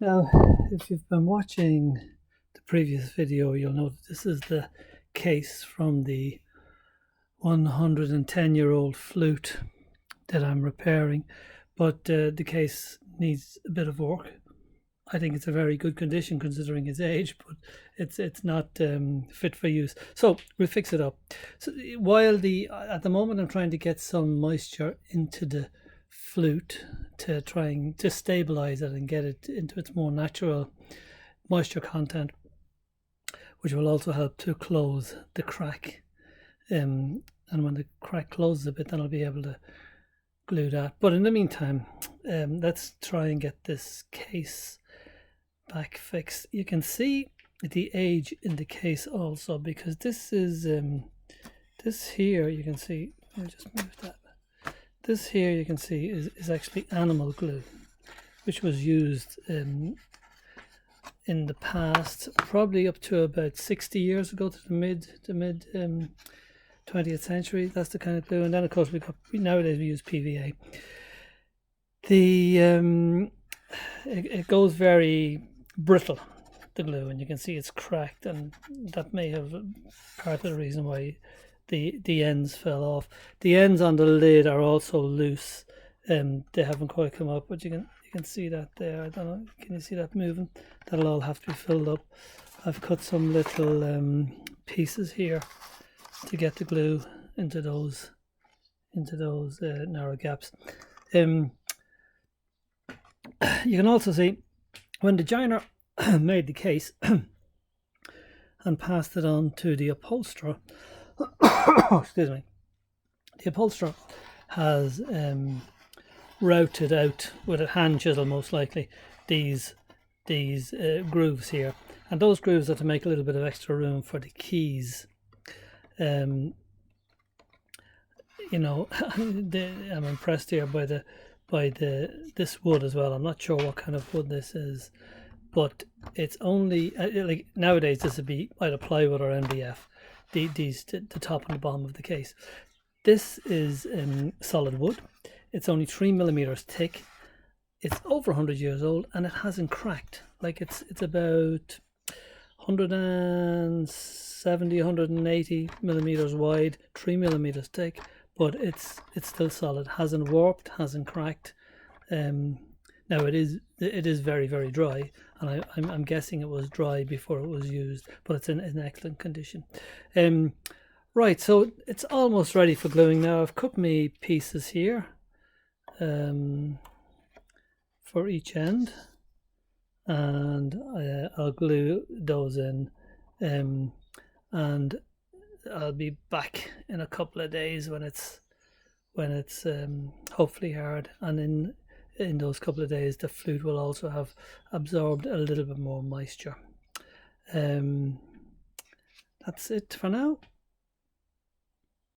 Now, if you've been watching the previous video, you'll know that this is the case from the 110-year-old flute that I'm repairing, but the case needs a bit of work. I think it's a very good condition considering its age, but it's not fit for use. So we'll fix it up. So while at the moment I'm trying to get some moisture into the flute to try and to stabilize it and get it into its more natural moisture content, which will also help to close the crack. And when the crack closes a bit, then I'll be able to glue that. But in the meantime, let's try and get this case back fixed. You can see the age in the case also, because this is this here, you can see, let me just move that. This here you can see is actually animal glue, which was used in the past, probably up to about 60 years ago, to the mid 20th century. That's the kind of glue. And then of course nowadays we use PVA. It goes very brittle, the glue, and you can see it's cracked, and that may have part of the reason why the ends fell off. The ends on the lid are also loose. They haven't quite come up, but you can see that there. I don't know, can you see that moving? That'll all have to be filled up. I've cut some little pieces here to get the glue into those narrow gaps. You can also see when the joiner made the case and passed it on to the upholsterer. Excuse me. The upholsterer has routed out with a hand chisel, most likely, these grooves here, and those grooves are to make a little bit of extra room for the keys. You know, I'm impressed here by this wood as well. I'm not sure what kind of wood this is, but it's only like nowadays this would be either plywood or MDF. The top and the bottom of the case. This is solid wood. It's only 3 millimeters thick. It's over 100 years old, and it hasn't cracked. Like it's about 170, 180 millimeters wide, 3 millimeters thick, but it's still solid. Hasn't warped, hasn't cracked. Now it is very, very dry, and I'm guessing it was dry before it was used, but it's in excellent condition. Right, so it's almost ready for gluing now. I've cut me pieces here for each end, and I'll glue those in, and I'll be back in a couple of days when it's hopefully hard, and in those couple of days the flute will also have absorbed a little bit more moisture. That's it for now.